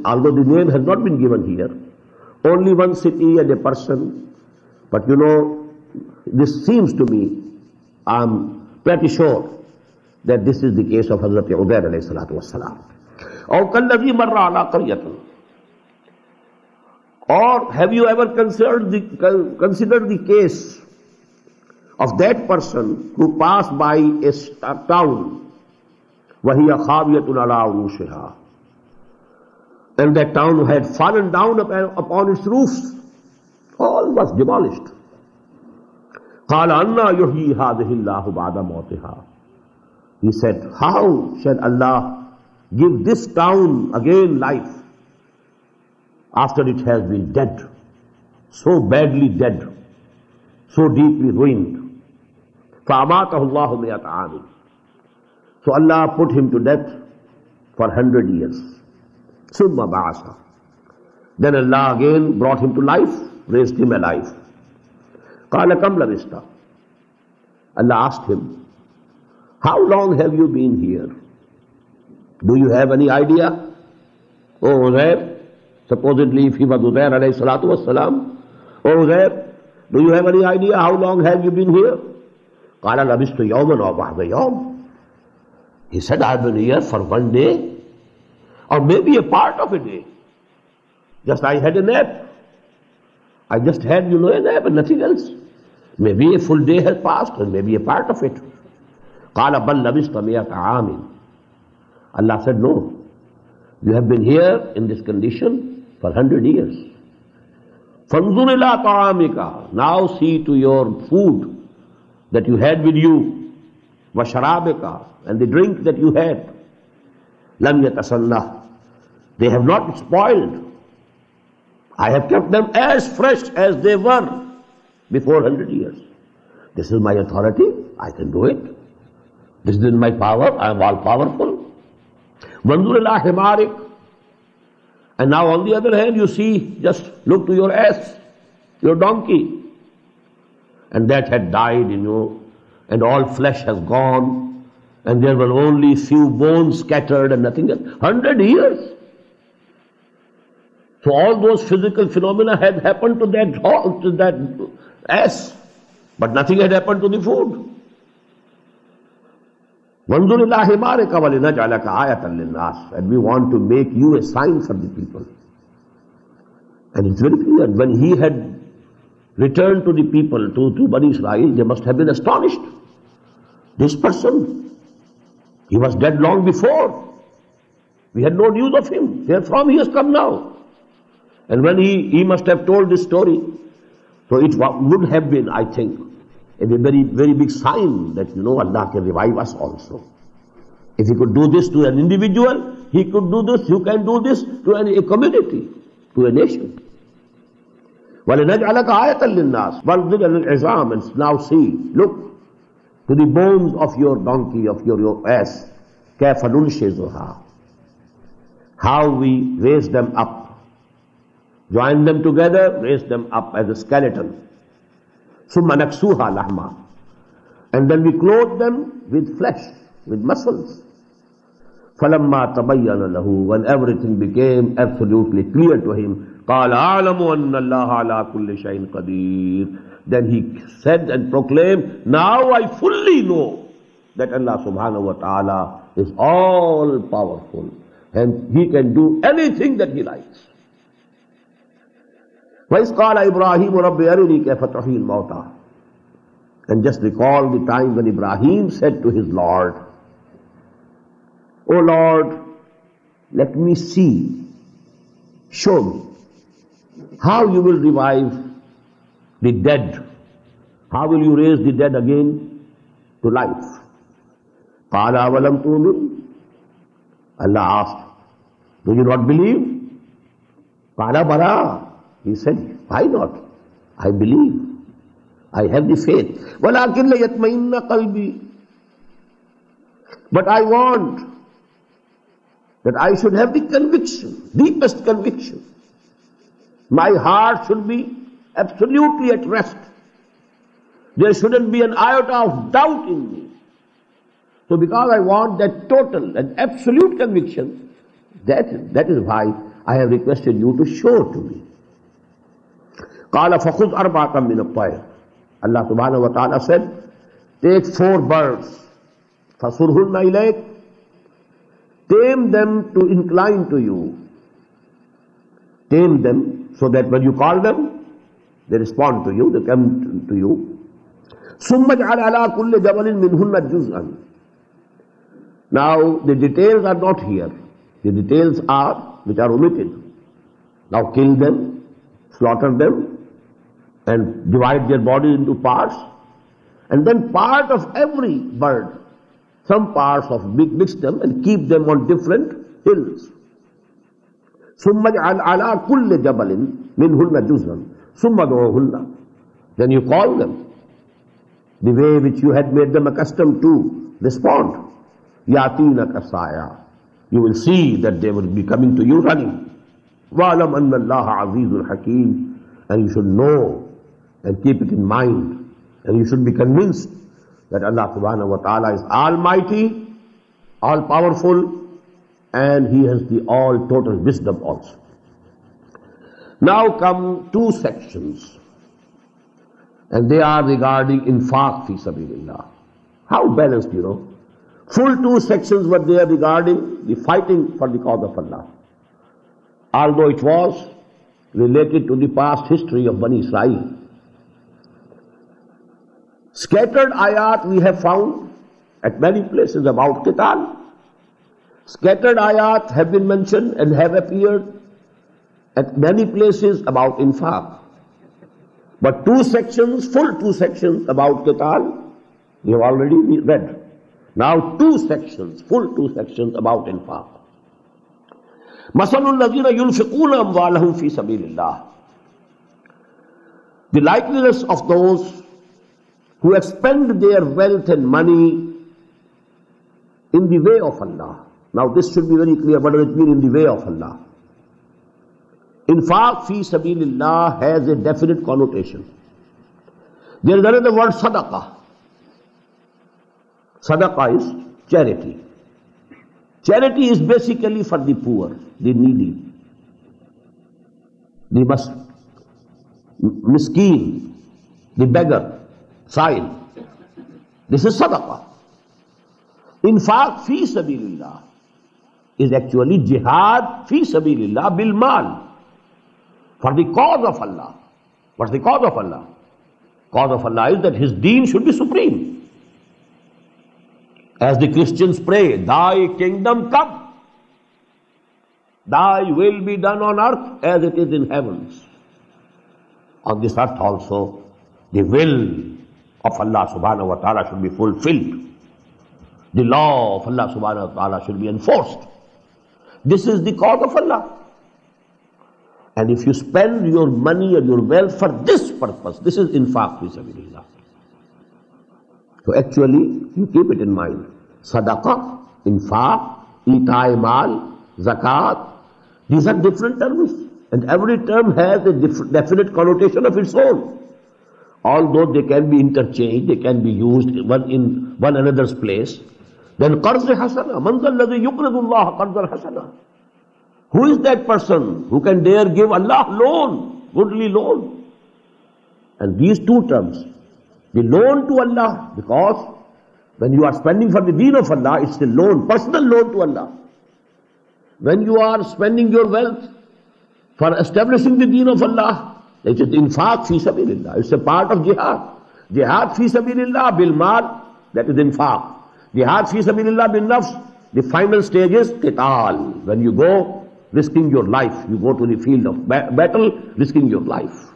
although the name has not been given here, only one city and a person, but this seems to me, I'm pretty sure that this is the case of Hazrat Uzair alayhi salatu wassalam. Or have you ever considered the case of that person who passed by a town, وَهِيَ خَاوِيَةٌ عَلَىٰ عُرُوشِهَا, and that town had fallen down upon its roofs, all was demolished. قَالَ أَنَّا يُحْيِي هَٰذِهِ اللَّهُ بَعْدَ مَوْتِهَا. He said, how shall Allah give this town again life after it has been dead, so badly dead, so deeply ruined? فَأَمَاتَهُ اللَّهُ مِئَةَ عَامٍ. So Allah put him to death for 100 years. ثُمَّ بَعَثَهُ. Then Allah again brought him to life, raised him alive. قَالَ كَمْ لَبِثْتَ. Allah asked him, how long have you been here? Do you have any idea? Oh Uzair, supposedly if he was Uzair alayhi salatu wassalam, oh Uzair, do you have any idea how long have you been here? قَالَ لَبِثْتُ يَوْمًا أَوْ بَعْضَ يَوْمٍ. He said, I've been here for one day, or maybe a part of a day. Just I had a nap. I just had, a nap and nothing else. Maybe a full day has passed, and maybe a part of it. قَالَ بَلْ لَبِثْتَ مِئَةَ عَامٍ. Allah said, no, you have been here in this condition for 100 years. فَانْظُرْ إِلَىٰ طَعَامِكَ. Now see to your food that you had with you, وَشَرَابِكَ, and the drink that you had. لَمْ يَتَسَنَّهْ. They have not spoiled. I have kept them as fresh as they were before 100 years. This is my authority. I can do it. This is in my power. I am all powerful. وَانْظُرْ إِلَىٰ حِمَارِكَ. And now on the other hand, you see, just look to your ass, your donkey. And that had died, and all flesh has gone, and there were only few bones scattered and nothing else. 100 years. So all those physical phenomena had happened to that ass, but nothing had happened to the food. وَانْظُرْ إِلَىٰ حِمَارِكَ وَلِنَجْعَلَكَ آيَةً لِلنَّاسِ. And we want to make you a sign for the people. And it's very clear, when he had returned to the people, to Bani Israel, they must have been astonished. This person, he was dead long before. We had no news of him. Therefrom he has come now. And when he must have told this story, so it would have been, I think, a very, very big sign that, Allah can revive us also. If he could do this to an individual, he could do this, you can do this to a community, to a nation. وَلِنَجْعَلَكَ آيَةً لِلنَّاسِ وَالْذِلَ الْعِظَامِ. And now see, look to the bones of your donkey, of your ass. كَيْفَ نُنْشِزُهَا. How we raise them up. Join them together, raise them up as a skeleton. ثُمَّ نَكْسُوهَا لَحْمًا. And then we clothe them with flesh, with muscles. فَلَمَّا تَبَيَّنَ لَهُ. When everything became absolutely clear to him, قَالَ أَعْلَمُ أَنَّ اللَّهَ عَلَىٰ كُلِّ شَيْءٍ قَدِيرٌ. Then he said and proclaimed, now I fully know that Allah subhanahu wa ta'ala is all powerful and he can do anything that he likes. وَإِذْ قَالَ إِبْرَاهِيمُ رَبِّ أَرِنِي كَيْفَ تُحْيِي الْمَوْتَىٰ. And just recall the time when Ibrahim said to his Lord, O Lord, let me see, show me How you will revive the dead? How will you raise the dead again to life? قَالَ أَوَلَمْ تُؤْمِنْ? Allah asked, do you not believe? قَالَ بَلَىٰ. He said, why not? I believe. I have the faith. وَلَكِنْ لَيَطْمَئِنَّ قَلْبِي. But I want that I should have the conviction, deepest conviction. My heart should be absolutely at rest. There shouldn't be an iota of doubt in me. So because I want that total and absolute conviction, that is why I have requested you to show to me. قَالَ فَخُذْ أَرْبَعَةً مِّنَ الطَّيْرِ. Allah subhanahu wa ta'ala said, take 4 birds. فَصُرْهُنَّ إِلَيْكَ. Tame them to incline to you. Tame them so that when you call them, they respond to you, they come to you. ثُمَّ اجْعَلْ عَلَىٰ كُلِّ جَبَلٍ مِّنْهُنَّ جُزْءًا. Now the details are not here. The details are which are omitted. Now kill them, slaughter them, and divide their bodies into parts, and then part of every bird, some parts of mix them and keep them on different hills. ثُمَّ اجْعَلْ عَلَىٰ كُلِّ جَبَلٍ مِّنْهُنَّ جُزْءًا ثُمَّ ادْعُوهُنَّ. Then you call them the way which you had made them accustomed to respond. يَأْتِينَكَ سَعْيًا. You will see that they will be coming to you running. وَاعْلَمْ أَنَّ اللَّهَ عَزِيزٌ حَكِيمٌ. And you should know and keep it in mind, and you should be convinced that Allah subhanahu wa ta'ala is almighty, all powerful, and He has the all total wisdom also. Now come 2 sections, and they are regarding infaq fi sabilillah. How balanced, you know. Full 2 sections were there regarding the fighting for the cause of Allah. Although it was related to the past history of Bani Israel. Scattered ayat we have found at many places about qital. Scattered ayat have been mentioned and have appeared at many places about infaq. But 2 sections, full 2 sections about qital, we have already read. Now 2 sections, full 2 sections about infaq. مَثَلُ الَّذِينَ يُنْفِقُونَ أَمْوَالَهُمْ فِي سَبِيلِ اللَّهِ. The likeness of those who expend their wealth and money in the way of Allah. Now this should be very clear. What does it mean, in the way of Allah? Infaq fi sabilillah has a definite connotation. There is another word, sadaqah. Sadaqah is charity. Charity is basically for the poor, the needy, the miskeen, the beggar, sa'il. This is sadaqah. Infaq fi sabilillah is actually jihad fi sabilillah bil mal, for the cause of Allah. What's the cause of Allah? Cause of Allah is that His deen should be supreme. As the Christians pray, Thy kingdom come, Thy will be done on earth as it is in heavens. On this earth also, the will of Allah subhanahu wa ta'ala should be fulfilled. The law of Allah subhanahu wa ta'ala should be enforced. This is the cause of Allah. And if you spend your money and your wealth for this purpose, this is infaq fi sabilillah. So actually, you keep it in mind. Sadaqah, infaq, ita'i mal, zakat, these are different terms. And every term has a definite connotation of its own. Although they can be interchanged, they can be used one in one another's place. Then qarz-e hasana, man dhal ladhi yuqridu Allah qarzan hasana. Who is that person who can dare give Allah loan, goodly loan? And these 2 terms, the loan to Allah, because when you are spending for the deen of Allah, it's the loan, personal loan to Allah. When you are spending your wealth for establishing the deen of Allah, it is infaq fi sabilillah. It's a part of jihad. Jihad fi sabilillah bil mal, that is infaq. Jihad fi sabilillah bil nafs, the final stage is qital. When you go risking your life. You go to the field of battle, risking your life.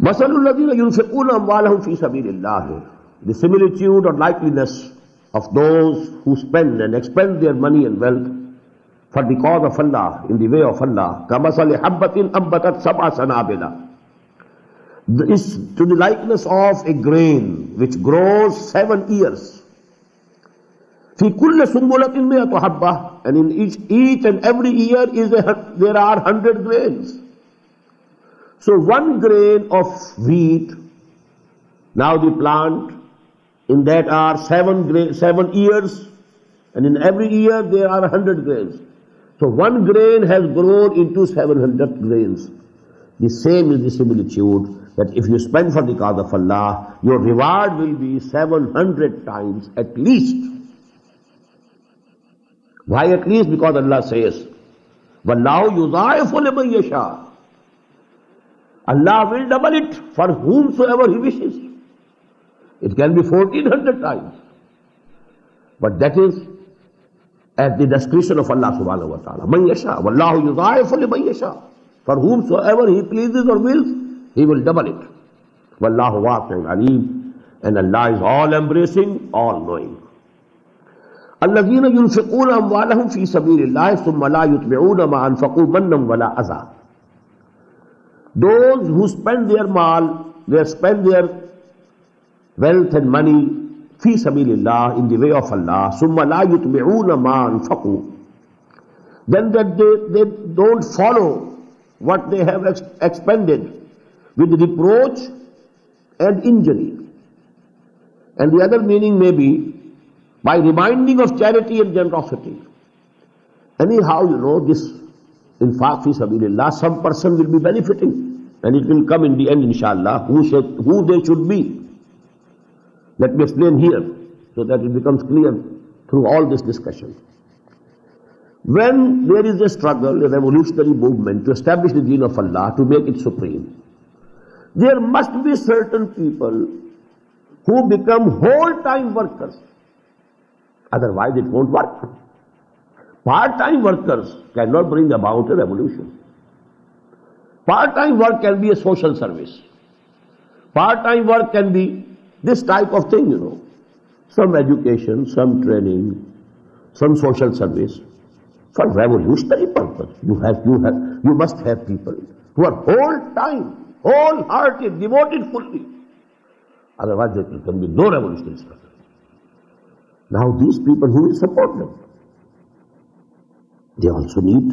مَثَلُ الَّذِينَ يُنْفِقُونَ أَمْوَالَهُمْ فِي سَبِيلِ اللَّهِ. The similitude or likeliness of those who spend and expend their money and wealth for the cause of Allah, in the way of Allah. كَمَثَلِ حَبَّةٍ أَنبَتَتْ سَبْعَ سَنَابِلَ. Is to the likeness of a grain which grows 7 ears. فِي كُلِّ سُنبُلَةٍ مِئَةُ حَبَّةٍ. And in each and every ear there are 100 grains. So 1 grain of wheat, now the plant, in that are 7 ears, and in every ear there are 100 grains. So 1 grain has grown into 700 grains. The same is the similitude, that if you spend for the cause of Allah, your reward will be 700 times at least. Why at least? Because Allah says, وَاللَّهُ يُضَاعِفُ لِمَن يَشَاءُ. Allah will double it for whomsoever He wishes. It can be 1400 times. But that is at the discretion of Allah subhanahu wa ta'ala. مَن يَشَاءُ وَاللَّهُ يُضَاعِفُ لِمَن يَشَاءُ. For whomsoever He pleases or wills, He will double it. وَاللَّهُ وَاسِعٌ عَلِيمٌ. And Allah is all embracing, all knowing. الَّذِينَ يُنْفِقُونَ أَمْوَالَهُمْ فِي سَبِيلِ اللَّهِ ثُمَّ لَا يُتْبِعُونَ مَا أَنْفَقُوا مَنًّا وَلَا أَذًى. Those who spend their mal, they spend their wealth and money fi sabilillah, in the way of Allah, summa la yutbi'una ma anfaqu, then that they don't follow what they have expended with reproach and injury. And the other meaning may be by reminding of charity and generosity. Anyhow, this infaq fi sabilillah, some person will be benefiting, and it will come in the end, inshallah, who they should be. Let me explain here, so that it becomes clear through all this discussion. When there is a struggle, a revolutionary movement to establish the deen of Allah, to make it supreme, there must be certain people who become whole-time workers. Otherwise it won't work. Part-time workers cannot bring about a revolution. Part-time work can be a social service. Part-time work can be this type of thing, some education, some training, some social service. For revolutionary purpose, you must have people who are whole-time, whole-hearted, devoted fully. Otherwise there can be no revolutionary struggle. Now these people, who will support them? They also need.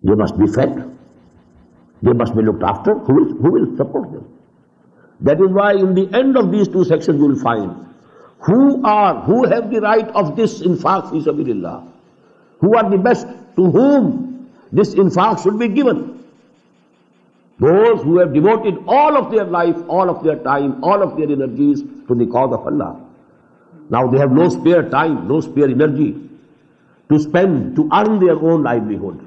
They must be fed. They must be looked after. Who will support them? That is why in the end of these 2 sections you will find who have the right of this infaq fi sabilillah, who are the best, to whom this infaq should be given. Those who have devoted all of their life, all of their time, all of their energies to the cause of Allah. Now they have no spare time, no spare energy to spend, to earn their own livelihood.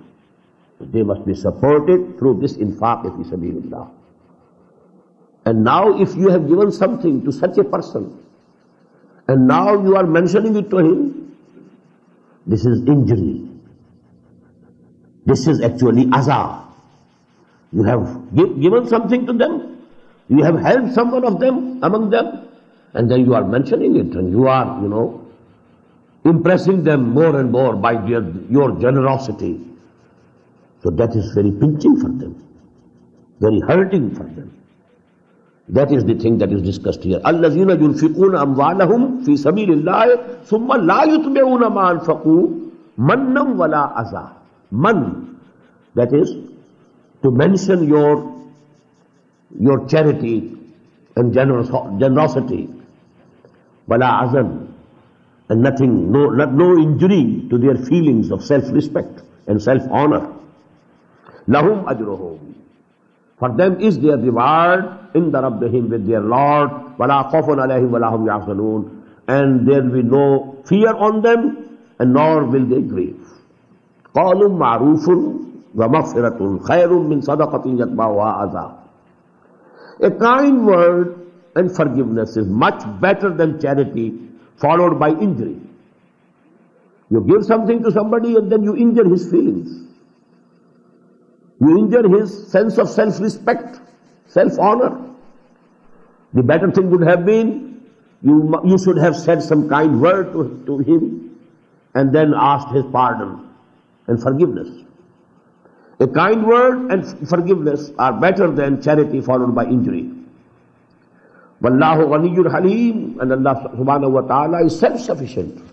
They must be supported through this infaq fi sabilillah. And now if you have given something to such a person, and now you are mentioning it to him, this is injury. This is actually azar. You have given something to them, you have helped someone of them, among them, and then you are mentioning it, and you are, impressing them more and more by your generosity. So that is very pinching for them, very hurting for them. That is the thing that is discussed here. الَّذِينَ يُنْفِقُونَ أَمْوَالَهُمْ فِي سَبِيلِ اللَّهِ ثُمَّ لَا يُتْبِعُونَ مَا أَنْفَقُوا مَنًّا وَلَا أَذًى. Man, that is, to mention your charity and generosity, وَلَا أَذًى, and nothing, no injury to their feelings of self-respect and self-honor. لَهُمْ أَجْرُهُمْ. For them is their reward in the Rabbihim, with their Lord. وَلَا خَوْفٌ عَلَيْهِمْ وَلَا هُمْ يَحْزَنُونَ. And there will be no fear on them, and nor will they grieve. قَالٌ مَعْرُوفٌ وَمَغْفِرَةٌ خَيْرٌ مِّن صَدَقَةٍ يَتْبَعُهَا أَذًى. A kind word and forgiveness is much better than charity followed by injury. You give something to somebody and then you injure his feelings. You injure his sense of self-respect, self-honor. The better thing would have been, you should have said some kind word to him and then asked his pardon and forgiveness. A kind word and forgiveness are better than charity followed by injury. Wallahu ghaniyyun halim, and Allah subhanahu wa ta'ala is self-sufficient.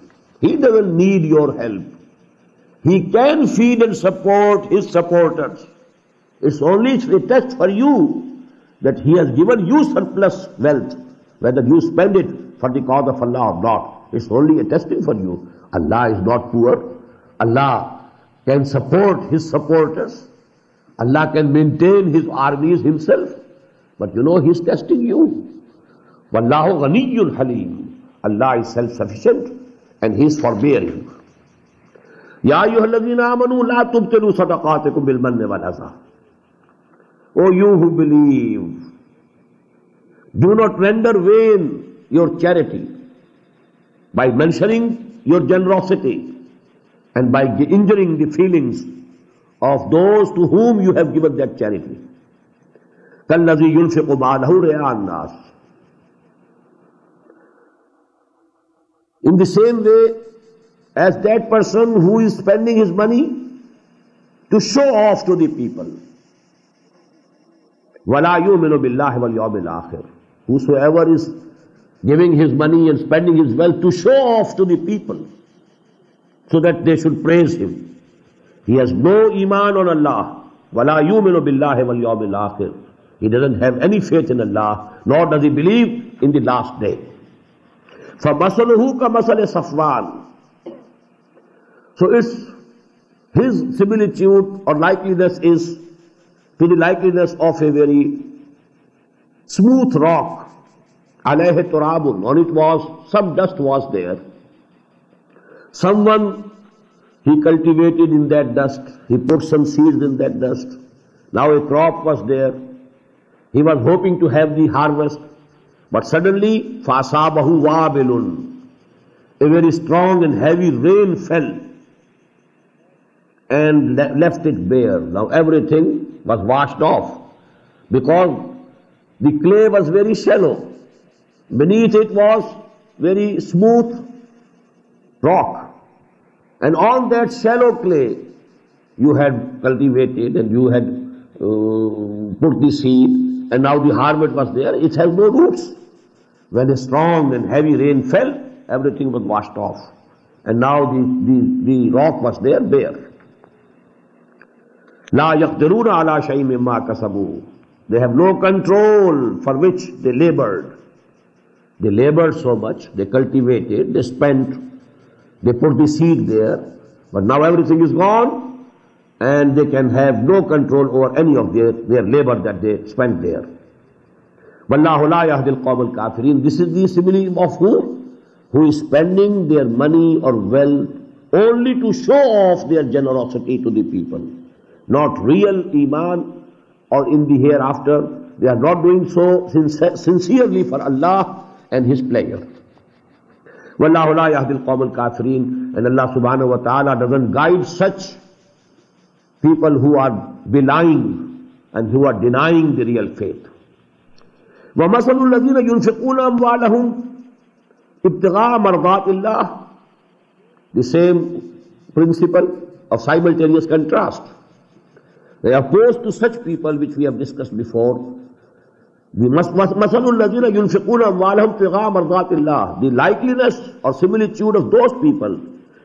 He doesn't need your help. He can feed and support his supporters. It's only a test for you that he has given you surplus wealth, whether you spend it for the cause of Allah or not. It's only a testing for you. Allah is not poor. Allah can support his supporters. Allah can maintain his armies himself. But you know, he's testing you. Wallahu ghaniyyun halim. Allah is self-sufficient and he is forbearing. Ya ayyuhalladhina amanu la tubtilu sadaqatikum bil manni wal adha. O you who believe, do not render vain your charity by mentioning your generosity and by injuring the feelings of those to whom you have given that charity. كَالَّذِي يُنْفِقُ مَالَهُ رِئَاءَ النَّاسِ. In the same way as that person who is spending his money to show off to the people. وَلَا يُؤْمِنُ بِاللَّهِ وَالْيَوْمِ الْآخِرِ. Whosoever is giving his money and spending his wealth to show off to the people so that they should praise him, he has no iman on Allah. وَلَا يُؤْمِنُ بِاللَّهِ وَالْيَوْمِ الْآخِرِ. He doesn't have any faith in Allah, nor does he believe in the last day. فَمَثَلُهُ كَمَثَلِ صَفْوَانٍ. So his similitude or likeliness is to the likeliness of a very smooth rock. عَلَيْهِ تُرَابٌ. On it was, some dust was there. Someone, he cultivated in that dust. He put some seeds in that dust. Now a crop was there. He was hoping to have the harvest. But suddenly, فَأَصَابَهُ وَابِلٌ. A very strong and heavy rain fell and left it bare. Now everything was washed off because the clay was very shallow. Beneath it was very smooth rock. And on that shallow clay, you had cultivated and you had put the seed, and now the harvest was there. It has no roots. When a strong and heavy rain fell, everything was washed off. And now the rock was there, bare. لَا يَقْدِرُونَ عَلَى شَيْءٍ مِّمَّا كَسَبُوا. They have no control for which they labored. They labored so much, they cultivated, they spent, they put the seed there, but now everything is gone and they can have no control over any of their labor that they spent there. وَاللَّهُ لَا يَهْدِي الْقَوْمَ الْكَافِرِينَ. This is the simile of whom? Who is spending their money or wealth only to show off their generosity to the people. Not real iman, or in the hereafter, they are not doing so sincerely for Allah and His pleasure. وَاللَّهُ لَا يَهْدِي الْقَوْمَ الْكَافِرِينَ. And Allah subhanahu wa ta'ala doesn't guide such people who are belying and who are denying the real faith. وَمَثَلُ الَّذِينَ يُنْفِقُونَ أَمْوَالَهُمْ ابْتِغَاءَ مَرْضَاتِ اللَّهِ. The same principle of simultaneous contrast. They are opposed to such people which we have discussed before. The likeliness or similitude of those people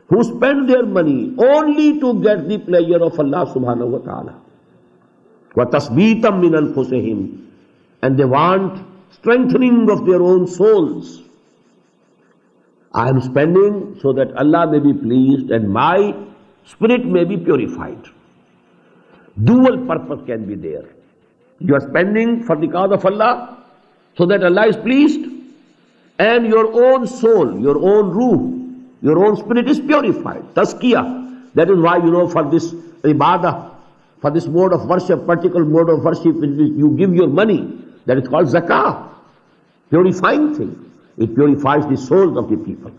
who spend their money only to get the pleasure of Allah subhanahu wa ta'ala. وَتَثْبِيتًا مِّنْ أَنفُسِهِمْ. And they want strengthening of their own souls. I am spending so that Allah may be pleased and my spirit may be purified. Dual purpose can be there. You are spending for the cause of Allah so that Allah is pleased, and your own soul, your own ruh, your own spirit is purified. Tazkiyah. That is why, for this ibadah, for this mode of worship, particular mode of worship in which you give your money, that is called zakah. Purifying thing. It purifies the souls of the people.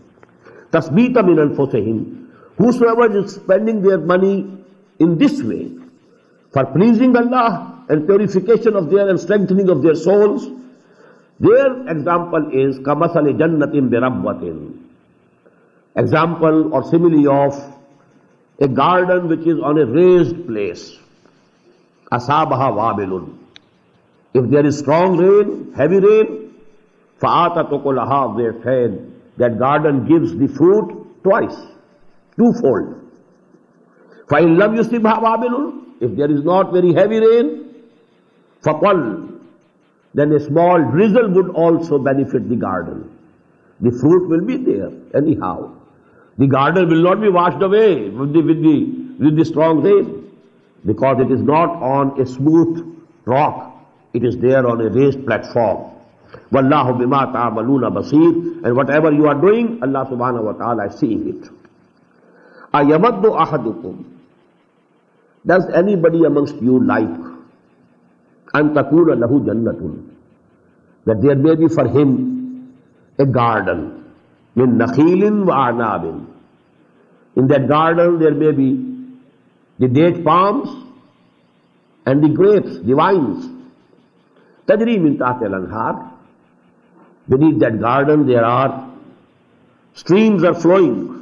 Tasbita min anfusihim. Whosoever is spending their money in this way, for pleasing Allah and purification of their and strengthening of their souls, their example is kamasali jannatin birabwatin. Example or simile of a garden which is on a raised place. Asabaha wabilun. If there is strong rain, heavy rain, fa'atat ukulaha dhiffain, that garden gives the fruit twice, twofold. فَإِنْ لَمْ يُصِبْهَا وَابِلٌ, if there is not very heavy rain, فَقَلْ, then a small drizzle would also benefit the garden. The fruit will be there anyhow. The garden will not be washed away with the strong rain, because it is not on a smooth rock. It is there on a raised platform. وَاللَّهُ بِمَا تَعْمَلُونَ بَصِيرٌ, and whatever you are doing, Allah subhanahu wa ta'ala is seeing it. أَيَمَدُّ أَحَدُكُمْ, does anybody amongst you like أَن تَكُونَ لَهُ جَنَّةٌ, that there may be for him a garden, مِن نَخِيلٍ وَأَعْنَابٍ, in that garden there may be the date palms and the grapes, the vines. تَجْرِي مِن تَحْتِهَا الْأَنْهَارُ, beneath that garden there are streams are flowing.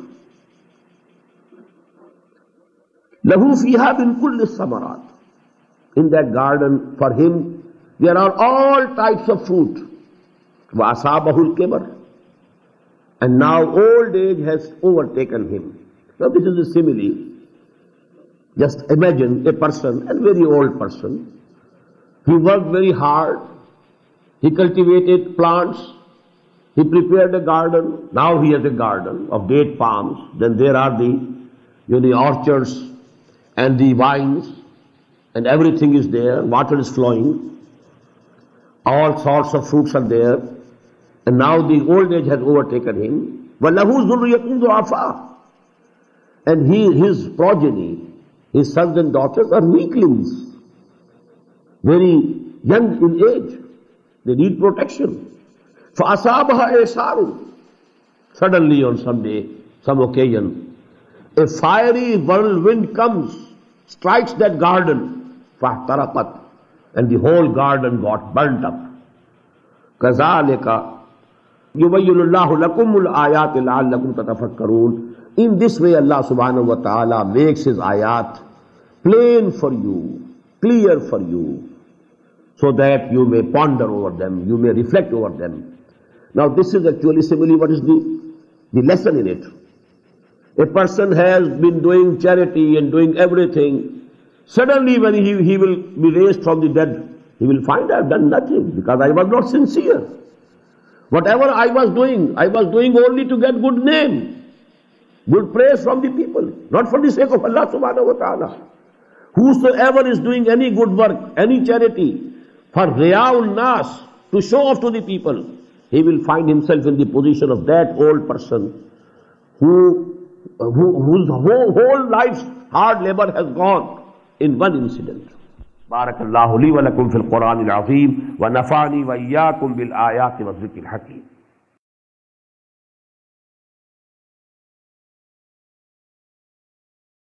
لَهُ فِيهَا مِن كُلِّ الثَّمَرَاتِ, in that garden for him there are all types of fruit. وَأَصَابَهُ الْكِبَرُ, and now old age has overtaken him. Now this is a simile. Just imagine a person, a very old person. He worked very hard. He cultivated plants. He prepared a garden. Now he has a garden of date palms. Then there are the orchards and the vines, and everything is there. Water is flowing. All sorts of fruits are there. And now the old age has overtaken him. وَلَهُ ذُرِّيَّةٌ ضُعَفَاءُ, and his progeny, his sons and daughters are weaklings, very young in age. They need protection. فَأَصَابَهَا إِسْرَارٌ, suddenly on some day, some occasion, a fiery whirlwind comes, strikes that garden, فَاحْتَرَقَتْ, and the whole garden got burnt up. كَذَلِكَ يُبَيِّنُ اللَّهُ لَكُمُ الْآيَاتِ لَعَلَّكُمْ تَتَفَكَّرُونَ. In this way Allah subhanahu wa ta'ala makes His ayat plain for you, clear for you, so that you may ponder over them, you may reflect over them. Now this is actually simile. What is the lesson in it? A person has been doing charity and doing everything. Suddenly when he will be raised from the dead, he will find I have done nothing because I was not sincere. Whatever I was doing only to get good name, good praise from the people, not for the sake of Allah subhanahu wa ta'ala. Whosoever is doing any good work, any charity, for riya'ul nas, to show off to the people, he will find himself in the position of that old person whose whole life's hard labor has gone in one incident. بارك الله لي ولكم في القرآن العظيم ونفعني وإياكم بالآيات والذكر الحكيم.